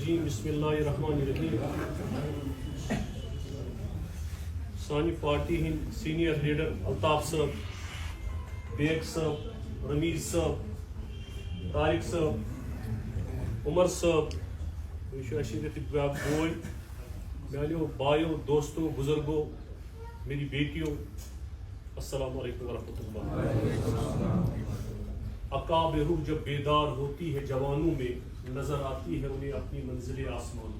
الرجیم بسم اللہ الرحمن الرحیم. سانہ پارٹی ہند سینئر لیڈر الطاف صاحب، بیگ صاحب، رمیز صاحب، طارق صاحب، عمر صاحب، یہ بیاکھ بوے، میانو بایو، دوستو، بزرگو، میری بیٹیوں، السلام علیکم ورحمۃ اللہ. عقاب روح جب بیدار ہوتی ہے جوانوں میں، نظر آتی ہے انہیں اپنی منزل آسمان.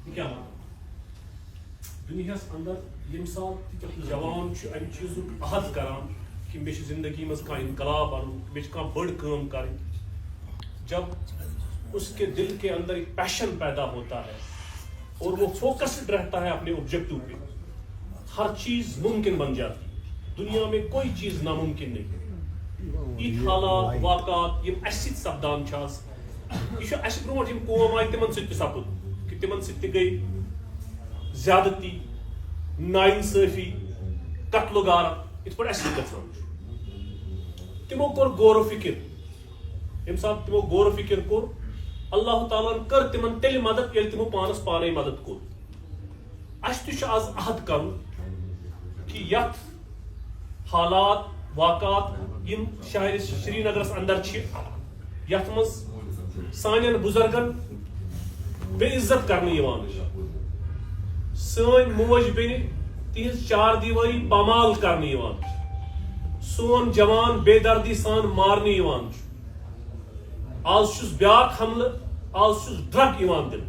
یہ کیا مطلب؟ دنیا اندر یم سات جوان امہ چیز عہد کران کہ مے زندگی مز کھانا انقلاب ان، مے بڑ کام کریں. جب اس کے دل کے اندر ایک پیشن پیدا ہوتا ہے اور وہ فوکسڈ رہتا ہے اپنے آبجیکٹو پہ، ہر چیز ممکن بن جاتی. دنیا میں کوئی چیز ناممکن نہیں. یہ حالات واقعات یم اس سپدان یہ اس برو یم قوم آئی تمن ست سپد کہ تمن ست گئی زیادتی، ناانصافی، قتل و غارت، ات پہ اس گھان. تمو کور غور و فکر. یم سات تمو غور و فکر کور، اللہ تعالیٰ کر تمن تیل مدد یل تمو پانس پانے مدد کور. اس تہ آز عہد کرن کہ یت حالات واقعات یم شہر سری نگرس اندر یت مز سانین بزرگن بے عزت کرنے سن موج بین تہذ چار دیواری پامال کرنے سون جوان بے دردی سان مارنے آز بیاکھ حملہ، آز ڈرگ دن.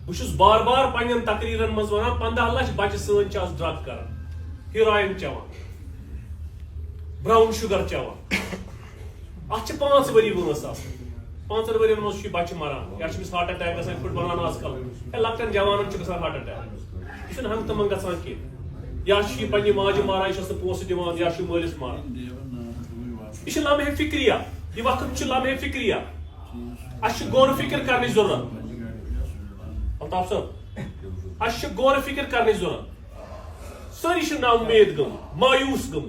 بہت بار بار پنن تقریرن مز ونان 15 لچھ بچہ سن آز ڈرگ کران، ہیروئن چوان، براؤن شوگر چوان. ات 5 وری وٲنس آسان. 5 ورین مز بچہ مران، یا ہارٹ اٹیک گژھان. پھٹ بنان آز کل لکٹن جوانن گژھان ہارٹ اٹیک. یہ ہنگ تمن گژھان کی، یا پنہ ماجہ ماران، یہ پونسہ دِوان، یا مٲلِس ماران. یہ لمحہ فکریہ، یہ وقت لمحہ فکریہ. اس غور و فکر کرنے ضرورت. الطاف صاحب، اس غور و فکر کرنے ضرورت. ساری نا امید گم، مایوس گم.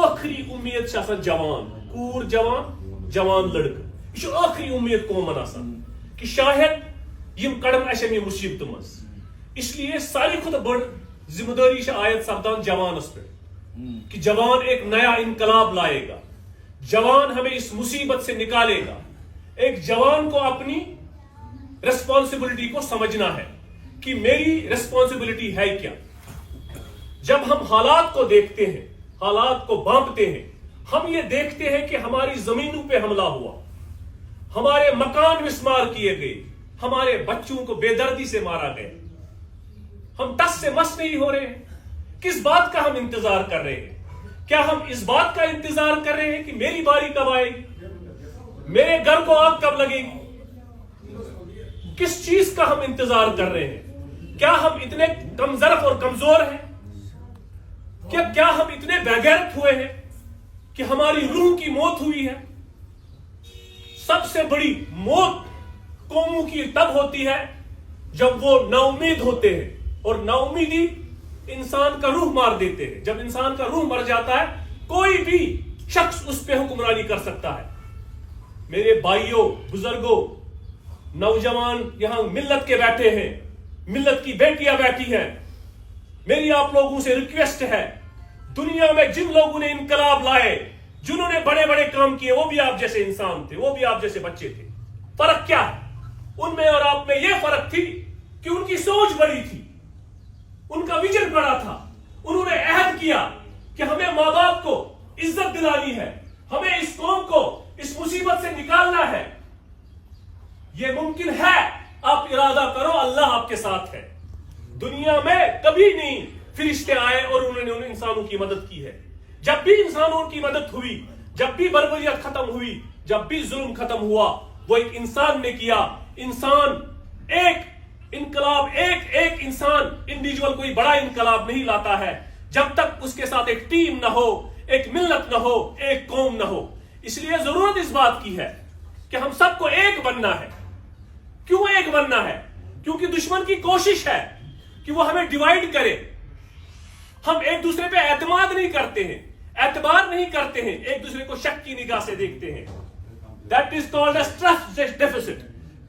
آخری امید جوان، کور جوان، جوان لڑکہ. یہ آخری امید قومن آسان کہ شاید یم کڑن اس امہ مصیبت مز. اس لیے ساری کھت بڑ ذمہ داری عائد سپدان جوانس پہ کہ جوان ایک نیا انقلاب لائے گا. جوان ہمیں اس مصیبت سے نکالے گا. ایک جوان کو اپنی ریسپانسبلٹی کو سمجھنا ہے کہ میری ریسپانسبلٹی ہے کیا. جب ہم حالات کو دیکھتے ہیں، حالات کو بانپتے ہیں، ہم یہ دیکھتے ہیں کہ ہماری زمینوں پہ حملہ ہوا، ہمارے مکان مسمار کیے گئے، ہمارے بچوں کو بے دردی سے مارا گیا. ہم ٹس سے مس نہیں ہو رہے ہیں. کس بات کا ہم انتظار کر رہے ہیں؟ کیا ہم اس بات کا انتظار کر رہے ہیں کہ میری باری کب آئے گی، میرے گھر کو آگ کب لگے گی؟ کس چیز کا ہم انتظار کر رہے ہیں؟ کیا ہم اتنے کمزرف اور کمزور ہیں؟ کیا ہم اتنے بےغیرت ہوئے ہیں کہ ہماری روح کی موت ہوئی ہے؟ سب سے بڑی موت قوموں کی تب ہوتی ہے جب وہ نا امید ہوتے ہیں، اور نا امیدی انسان کا روح مار دیتے ہیں. جب انسان کا روح مر جاتا ہے، کوئی بھی شخص اس پہ حکمرانی کر سکتا ہے. میرے بھائیوں، بزرگوں، نوجوان یہاں ملت کے بیٹھے ہیں، ملت کی بیٹیاں بیٹھی ہیں. میری آپ لوگوں سے ریکویسٹ ہے، دنیا میں جن لوگوں نے انقلاب لائے، جنہوں نے بڑے بڑے کام کیے، وہ بھی آپ جیسے انسان تھے، وہ بھی آپ جیسے بچے تھے. فرق کیا ہے؟ ان میں اور آپ میں یہ فرق تھی کہ ان کی سوچ بڑی تھی، ان کا ویژن بڑا تھا. انہوں نے عہد کیا کہ ہمیں ماں باپ کو عزت دلانی ہے، ہمیں اس قوم کو اس مصیبت سے نکالنا ہے. یہ ممکن ہے، آپ ارادہ کرو، اللہ آپ کے ساتھ ہے. دنیا میں کبھی نہیں فرشتے آئے اور انہوں نے ان انسانوں کی مدد کی ہے. جب بھی انسانوں کی مدد ہوئی، جب بھی بربریت ختم ہوئی، جب بھی ظلم ختم ہوا، وہ ایک انسان نے کیا. انسان ایک انقلاب، ایک انسان انڈیویجول کوئی بڑا انقلاب نہیں لاتا ہے جب تک اس کے ساتھ ایک ٹیم نہ ہو، ایک ملت نہ ہو، ایک قوم نہ ہو. اس لیے ضرورت اس بات کی ہے کہ ہم سب کو ایک بننا ہے. کیوں ایک بننا ہے؟ کیونکہ دشمن کی کوشش ہے کہ وہ ہمیں ڈیوائیڈ کرے. ہم ایک دوسرے پہ اعتماد نہیں کرتے ہیں، اعتبار نہیں کرتے ہیں، ایک دوسرے کو شک کی نگاہ سے دیکھتے ہیں. That is called as trust deficit.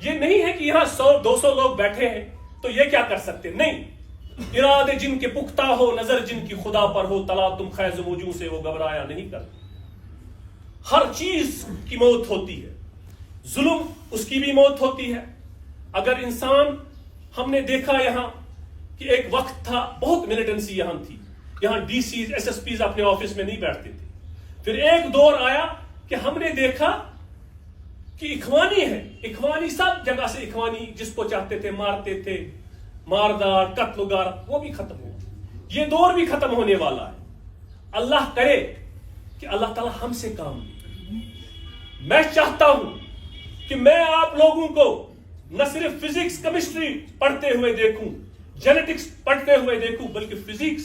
یہ نہیں ہے کہ یہاں 100-200 لوگ بیٹھے ہیں تو یہ کیا کر سکتے, نہیں. ارادے جن کے پختہ ہو, نظر جن کی خدا پر ہو, تلا تم خیز وجوں سے وہ گھبرایا نہیں کرتے. ہر چیز کی موت ہوتی ہے, ظلم اس کی بھی موت ہوتی ہے. اگر انسان, ہم نے دیکھا یہاں کہ ایک وقت تھا بہت ملیٹنسی یہاں تھی, یہاں D Cs S S Ps اپنے آفس میں نہیں بیٹھتے تھے. پھر ایک دور آیا کہ ہم نے دیکھا کہ اخوانی ہے, اخوانی سب جگہ سے اخوانی جس کو چاہتے تھے مارتے تھے, ماردار قتل گار, وہ بھی ختم ہو. یہ دور بھی ختم ہونے والا ہے. اللہ کرے کہ اللہ تعالی ہم سے کام لے. میں چاہتا ہوں کہ میں آپ لوگوں کو نہ صرف فزکس کیمسٹری پڑھتے ہوئے دیکھوں, جینیٹکس پڑھتے ہوئے دیکھوں, بلکہ فزکس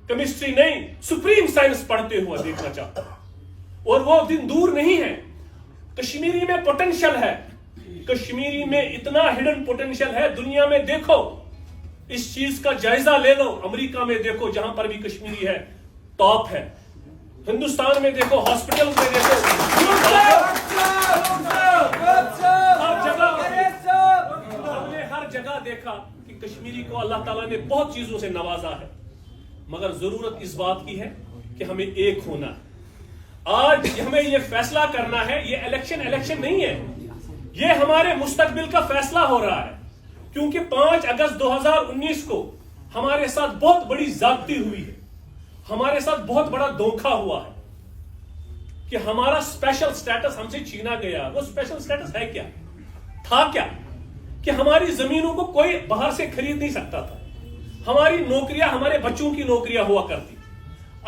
کیمسٹری نہیں, سپریم سائنس پڑھتے ہوئے دیکھنا چاہتا ہوں. اور وہ دن دور نہیں ہے. کشمیری میں پوٹینشل ہے, کشمیری میں اتنا ہڈن پوٹینشل ہے. دنیا میں دیکھو, اس چیز کا جائزہ لے لو. امریکہ میں دیکھو, جہاں پر بھی کشمیری ہے ٹاپ ہے. ہندوستان میں دیکھو, ہاسپٹل میں دیکھو, ہم نے ہر جگہ دیکھا کہ کشمیری کو اللہ تعالیٰ نے بہت چیزوں سے نوازا ہے. مگر ضرورت اس بات کی ہے کہ ہمیں ایک ہونا ہے. آج ہمیں یہ فیصلہ کرنا ہے, یہ الیکشن نہیں ہے, یہ ہمارے مستقبل کا فیصلہ ہو رہا ہے. کیونکہ 5 اگست 2019 کو ہمارے ساتھ بہت بڑی زیادتی ہوئی ہے, ہمارے ساتھ بہت بڑا دھوکہ ہوا ہے کہ ہمارا اسپیشل سٹیٹس ہم سے چھینا گیا. وہ اسپیشل سٹیٹس ہے کیا, تھا کیا, کہ ہماری زمینوں کو کوئی باہر سے خرید نہیں سکتا تھا. ہماری نوکریاں ہمارے بچوں کی نوکریاں ہوا کرتی.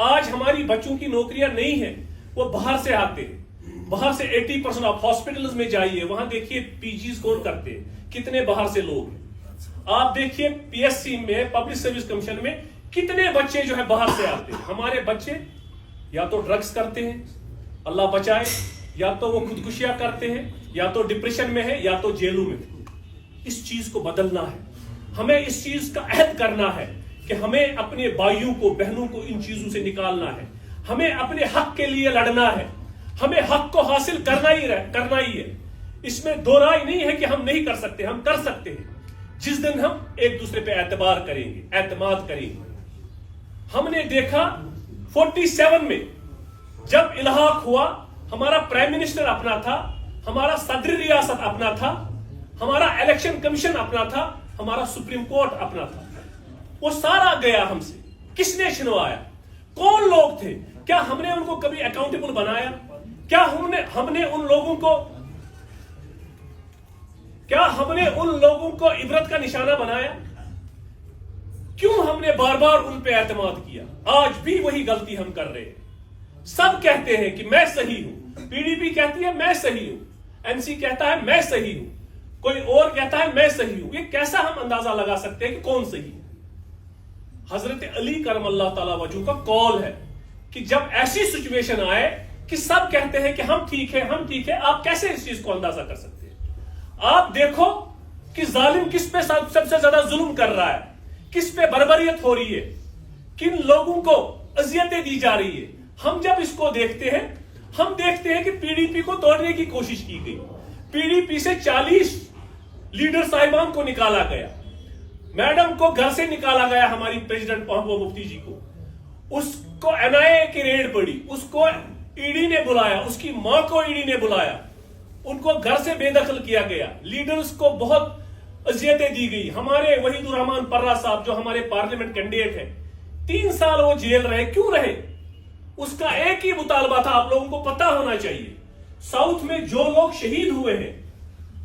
آج ہماری بچوں کی نوکریاں نہیں ہیں, وہ باہر سے آتے ہیں. باہر سے 80% آپ ہاسپٹلز میں جائیے, وہاں دیکھیے پی جیز کون کرتے ہیں, کتنے باہر سے لوگ ہیں. آپ دیکھیے پی ایس سی میں, پبلک سروس کمیشن میں کتنے بچے جو ہے باہر سے آتے ہیں. ہمارے بچے یا تو ڈرگز کرتے ہیں, اللہ بچائے, یا تو وہ خودکشیاں کرتے ہیں, یا تو ڈپریشن میں ہے, یا تو جیلوں میں. اس چیز کو بدلنا ہے. ہمیں اس چیز کا عہد کرنا ہے کہ ہمیں اپنے بھائیوں کو, بہنوں کو ان چیزوں سے نکالنا ہے. ہمیں اپنے حق کے لیے لڑنا ہے. ہمیں حق کو حاصل کرنا ہی ہے. اس میں دو رائے نہیں ہے کہ ہم نہیں کر سکتے, ہم کر سکتے ہیں. جس دن ہم ایک دوسرے پہ اعتبار کریں گے, اعتماد کریں گے. ہم نے دیکھا 47 میں جب الحاق ہوا, ہمارا پرائم منسٹر اپنا تھا, ہمارا صدر ریاست اپنا تھا, ہمارا الیکشن کمیشن اپنا تھا, ہمارا سپریم کورٹ اپنا تھا. وہ سارا گیا ہم سے. کس نے چھنوایا؟ کون لوگ تھے؟ کیا ہم نے ان کو کبھی اکاؤنٹیبل بنایا؟ کیا ہم نے ان لوگوں کو عبرت کا نشانہ بنایا؟ کیوں ہم نے بار بار ان پہ اعتماد کیا؟ آج بھی وہی غلطی ہم کر رہے ہیں. سب کہتے ہیں کہ میں صحیح ہوں, پی ڈی پی کہتی ہے میں صحیح ہوں, این سی کہتا ہے میں صحیح ہوں, کوئی اور کہتا ہے میں صحیح ہوں. یہ کیسا ہم اندازہ لگا سکتے ہیں کہ کون صحیح ہے؟ حضرت علی کرم اللہ تعالی وجہ کا قول ہے کہ جب ایسی سچویشن آئے کہ سب کہتے ہیں کہ ہم ٹھیک ہے, آپ کیسے اس چیز کو اندازہ کر سکتے ہیں؟ آپ دیکھو کہ ظالم کس پہ سب سے زیادہ ظلم کر رہا ہے, کس پہ بربریت ہو رہی ہے, کن لوگوں کو اذیتیں دی جا رہی ہے. ہم جب اس کو دیکھتے ہیں, ہم دیکھتے ہیں کہ پی ڈی پی کو توڑنے کی کوشش کی گئی. پی ڈی پی سے 40 لیڈر صاحبان کو نکالا گیا, میڈم کو گھر سے نکالا گیا, ہماری پریزیڈنٹ محبوبہ مفتی جی کو. اس کو این آئی اے کی ریڈ پڑی, اس کو ای ڈی نے بلایا, اس کی ماں کو ای ڈی نے بلایا, ان کو گھر سے بے دخل کیا گیا. لیڈرز کو بہت اذیتیں دی گئی. ہمارے وحید الرحمان پرہ صاحب جو ہمارے پارلیمنٹ کینڈیڈیٹ ہیں, 3 سال وہ جیل رہے. کیوں رہے؟ اس کا ایک ہی مطالبہ تھا, آپ لوگوں کو پتا ہونا چاہیے. ساؤتھ میں جو لوگ شہید ہوئے ہیں,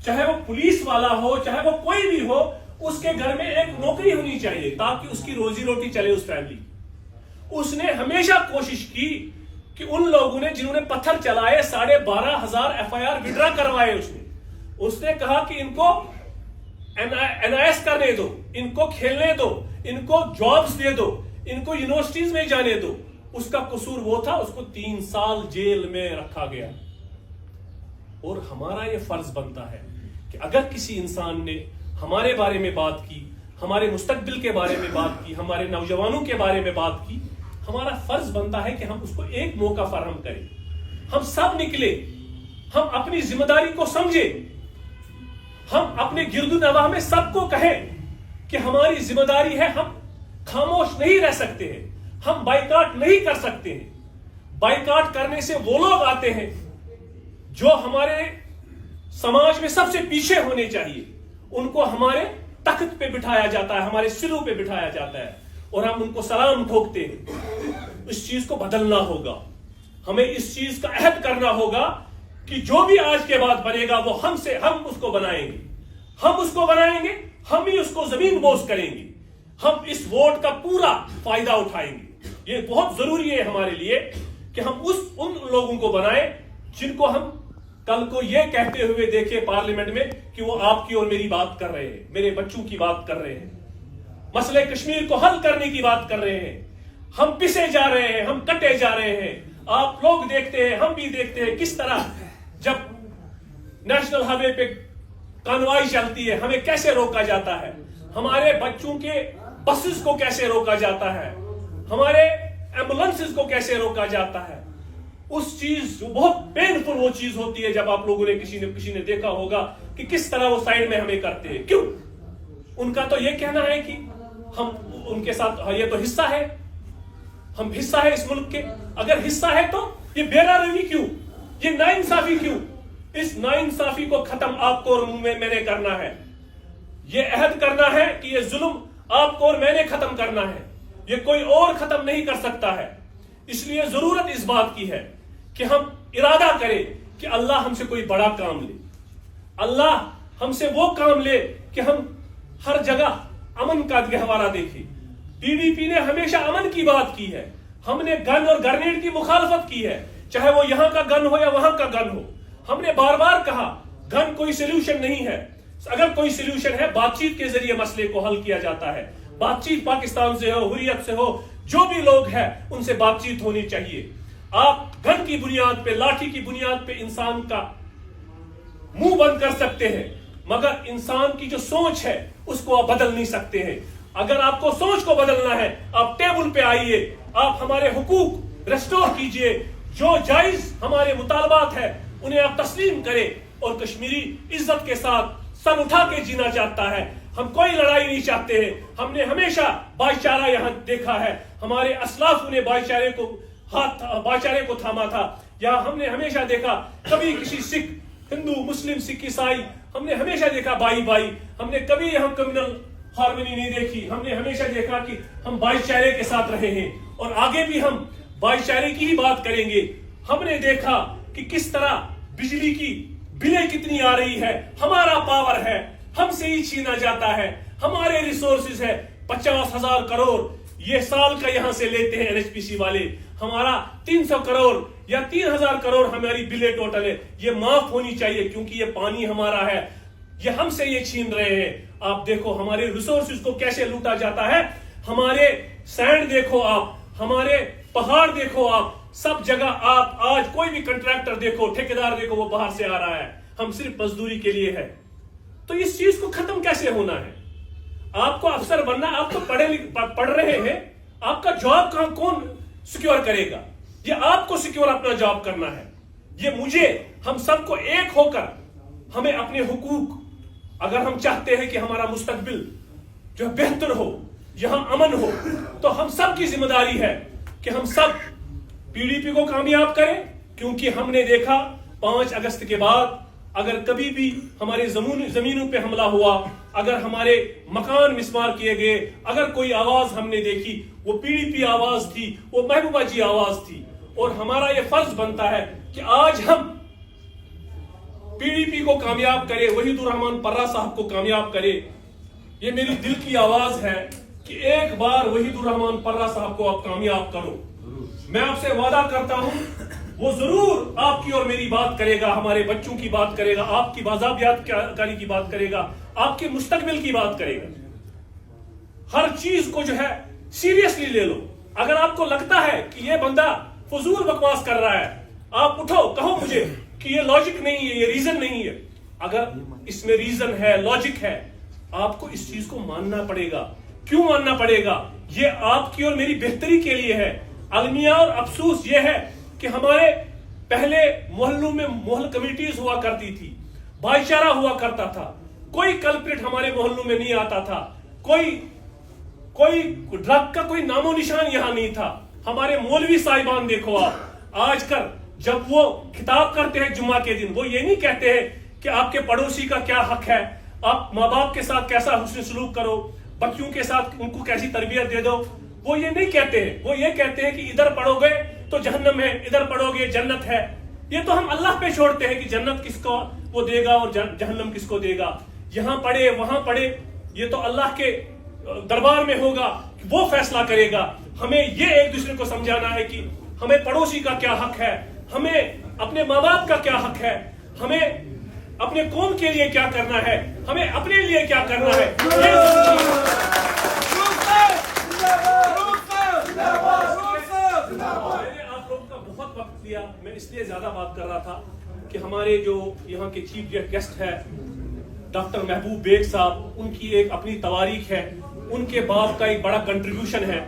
چاہے وہ پولیس والا ہو, چاہے وہ کوئی بھی ہو, اس کے گھر میں ایک نوکری ہونی چاہیے تاکہ اس کی روزی روٹی چلے اس فیملی. اس نے ہمیشہ کوشش کی کہ ان لوگوں نے جنہوں نے پتھر چلائے, 12,500 FIR وڈرا کروائے. اس نے کہا کہ ان کو NIS کرنے دو, ان کو کھیلنے دو, ان کو جابز دے دو, ان کو یونیورسٹیز میں جانے دو. اس کا قصور وہ تھا, اس کو 3 سال جیل میں رکھا گیا. اور ہمارا یہ فرض بنتا ہے کہ اگر کسی انسان نے ہمارے بارے میں بات کی, ہمارے مستقبل کے بارے میں بات کی, ہمارے نوجوانوں کے بارے میں بات کی, ہمارا فرض بنتا ہے کہ ہم اس کو ایک موقع فراہم کریں. ہم سب نکلے, ہم اپنی ذمہ داری کو سمجھے, ہم اپنے گرد و نواح میں سب کو کہیں کہ ہماری ذمہ داری ہے, ہم خاموش نہیں رہ سکتے ہیں, ہم بائیکاٹ نہیں کر سکتے ہیں. بائیکاٹ کرنے سے وہ لوگ آتے ہیں جو ہمارے سماج میں سب سے پیچھے ہونے چاہیے, ان کو ہمارے تخت پہ بٹھایا جاتا ہے, ہمارے سروں پہ بٹھایا جاتا ہے, اور ہم ان کو سلام ٹھوکتے ہیں. اس چیز کو بدلنا ہوگا. ہمیں اس چیز کا عہد کرنا ہوگا کہ جو بھی آج کے بعد بنے گا وہ ہم اس کو بنائیں گے, ہم اس کو بنائیں گے, ہم ہی اس کو زمین بوس کریں گے, ہم اس ووٹ کا پورا فائدہ اٹھائیں گے. یہ بہت ضروری ہے ہمارے لیے کہ ہم ان لوگوں کو بنائیں جن کو ہم کل کو یہ کہتے ہوئے دیکھیں پارلیمنٹ میں کہ وہ آپ کی اور میری بات کر رہے ہیں, میرے بچوں کی بات کر رہے ہیں, مسئلہ کشمیر کو حل کرنے کی بات کر رہے ہیں. ہم پسے جا رہے ہیں, ہم کٹے جا رہے ہیں. آپ لوگ دیکھتے ہیں, ہم بھی دیکھتے ہیں کس طرح جب نیشنل ہائی وے پہ کانوائی چلتی ہے ہمیں کیسے روکا جاتا ہے, ہمارے بچوں کے بسز کو کیسے روکا جاتا ہے, ہمارے ایمبولینسز کو کیسے روکا جاتا ہے. اس چیز بہت پینفل وہ چیز ہوتی ہے جب آپ لوگوں نے کسی نے دیکھا ہوگا کہ کس طرح وہ سائڈ میں ہمیں کرتے ہیں. کیوں؟ ان کا تو یہ کہنا ہے کہ ہم ان کے ساتھ, یہ تو حصہ ہے, ہم حصہ ہے اس ملک کے. اگر حصہ ہے تو یہ بیرا روی کیوں, یہ ناانصافی کیوں؟ اس ناانصافی کو ختم آپ کو اور میں نے کرنا ہے. یہ عہد کرنا ہے کہ یہ ظلم آپ کو اور میں نے ختم کرنا ہے, یہ کوئی اور ختم نہیں کر سکتا ہے. اس لیے ضرورت اس بات کی ہے کہ ہم ارادہ کریں کہ اللہ ہم سے کوئی بڑا کام لے, اللہ ہم سے وہ کام لے کہ ہم ہر جگہ امن کا گہوارہ دیکھیں. پی ڈی پی نے ہمیشہ امن کی بات کی ہے, ہم نے گن اور گرنیڈ کی مخالفت کی ہے, چاہے وہ یہاں کا گن ہو یا وہاں کا گن ہو. ہم نے بار بار کہا گن کوئی سلوشن نہیں ہے. اگر کوئی سلوشن ہے بات چیت کے ذریعے مسئلے کو حل کیا جاتا ہے. بات چیت پاکستان سے ہو, حریت سے ہو, جو بھی لوگ ہیں ان سے بات چیت ہونی چاہیے. آپ گن کی بنیاد پہ, لاٹھی کی بنیاد پہ انسان کا منہ بند کر سکتے ہیں, مگر انسان کی جو سوچ ہے اس کو آپ بدل نہیں سکتے ہیں. اگر آپ کو سوچ کو بدلنا ہے آپ ٹیبل پہ آئیے, آپ ہمارے حقوق ریسٹور کیجئے, جو جائز ہمارے مطالبات ہیں انہیں آپ تسلیم کریں. اور کشمیری عزت کے ساتھ سر اٹھا کے جینا چاہتا ہے. ہم کوئی لڑائی نہیں چاہتے ہیں. ہم نے ہمیشہ بھائی چارہ یہاں دیکھا ہے, ہمارے اسلاف نے بھائی چارے کو تھاما تھا. یا ہم نے ہمیشہ دیکھا کبھی کسی سکھ, ہندو, مسلم, سکھ, عیسائی, ہم نے ہمیشہ دیکھا بھائی بھائی. ہم نے کبھی ہم کمیونل ہارمونی نہیں دیکھی. ہم نے ہمیشہ دیکھا کہ ہم بھائی چارے کے ساتھ رہے ہیں, اور آگے بھی ہم بھائی چارے کی ہی بات کریں گے. ہم نے دیکھا کہ کس طرح بجلی کی بلیں کتنی آ رہی ہے, ہمارا پاور ہے, ہم سے ہی چھینا جاتا ہے, ہمارے ریسورسز ہے. 50,000 کروڑ یہ سال کا یہاں سے لیتے ہیں NHPC والے. ہمارا 300 کروڑ یا 3,000 کروڑ ہماری بلیں ٹوٹل ہے. یہ معاف ہونی چاہیے کیونکہ یہ پانی ہمارا ہے, یہ ہم سے یہ چھین رہے ہیں. آپ دیکھو ہمارے ریسورسز کو کیسے لوٹا جاتا ہے. ہمارے سینڈ دیکھو آپ, ہمارے پہاڑ دیکھو آپ, سب جگہ آپ آج کوئی بھی کنٹریکٹر دیکھو, ٹھیکیدار دیکھو, وہ باہر سے آ رہا ہے. ہم صرف مزدوری کے لیے ہے. تو اس چیز کو ختم کیسے ہونا ہے؟ آپ کو افسر بننا, آپ تو پڑھ رہے ہیں, آپ کا جاب کون سیکیور کرے گا؟ یہ آپ کو سیکیور اپنا جاب کرنا ہے. یہ مجھے, ہم سب کو ایک ہو کر ہمیں اپنے حقوق, اگر ہم چاہتے ہیں کہ ہمارا مستقبل جو بہتر ہو, یہاں امن ہو, تو ہم سب کی ذمہ داری ہے کہ ہم سب PDP کو کامیاب کریں. کیونکہ ہم نے دیکھا 5 اگست کے بعد اگر کبھی بھی ہمارے زمینوں پہ حملہ ہوا, اگر ہمارے مکان مسمار کیے گئے, اگر کوئی آواز ہم نے دیکھی, وہ PDP آواز تھی, وہ محبوبہ جی آواز تھی. اور ہمارا یہ فرض بنتا ہے کہ آج ہم PDP کو کامیاب کرے, وحید الرحمان پرہ صاحب کو کامیاب کرے. یہ میری دل کی آواز ہے کہ ایک بار وحید الرحمان پرہ صاحب کو آپ کامیاب کرو. میں آپ سے وعدہ کرتا ہوں وہ ضرور آپ کی اور میری بات کرے گا, ہمارے بچوں کی بات کرے گا, آپ کی بازابیات کاری کی بات کرے گا, آپ کے مستقبل کی بات کرے گا. ہر چیز کو جو ہے سیریسلی لے لو. اگر آپ کو لگتا ہے کہ یہ بندہ فضول بکواس کر رہا ہے, آپ اٹھو, کہو مجھے کہ یہ لاجک نہیں ہے, یہ ریزن نہیں ہے. اگر اس میں ریزن ہے, لاجک ہے, آپ کو اس چیز کو ماننا پڑے گا. کیوں ماننا پڑے گا؟ یہ آپ کی اور میری بہتری کے لیے ہے. المیہ اور افسوس یہ ہے کہ ہمارے پہلے محلوں میں محل کمیٹیز ہوا کرتی تھی, بھائی چارہ ہوا کرتا تھا. کوئی کلپریٹ ہمارے محلوں میں نہیں آتا تھا, کوئی ڈرگ کا کوئی نام و نشان یہاں نہیں تھا. ہمارے مولوی صاحبان دیکھو آپ, آج کل جب وہ خطاب کرتے ہیں جمعہ کے دن, وہ یہ نہیں کہتے ہیں کہ آپ کے پڑوسی کا کیا حق ہے, آپ ماں باپ کے ساتھ کیسا حسن سلوک کرو, بچوں کے ساتھ ان کو کیسی تربیت دے دو. وہ یہ نہیں کہتے ہیں, وہ یہ کہتے ہیں کہ ادھر پڑھو گے تو جہنم ہے, ادھر پڑھو گے جنت ہے. یہ تو ہم اللہ پہ چھوڑتے ہیں کہ جنت کس کو وہ دے گا اور جہنم کس کو دے گا. یہاں پڑھے وہاں پڑھے, یہ تو اللہ کے دربار میں ہوگا, وہ فیصلہ کرے گا. ہمیں یہ ایک دوسرے کو سمجھانا ہے کہ ہمیں پڑوسی کا کیا حق ہے, ہمیں اپنے ماں باپ کا کیا حق ہے, ہمیں اپنے قوم کے لیے کیا کرنا ہے, ہمیں اپنے لیے کیا کرنا ہے. میں نے آپ لوگوں کا بہت وقت لیا, میں اس لیے زیادہ بات کر رہا تھا کہ ہمارے جو یہاں کے چیف گیسٹ ہے ڈاکٹر محبوب بیگ صاحب, ان کی ایک اپنی تواریخ ہے, ان کے باپ کا ایک بڑا کنٹریبیوشن ہے.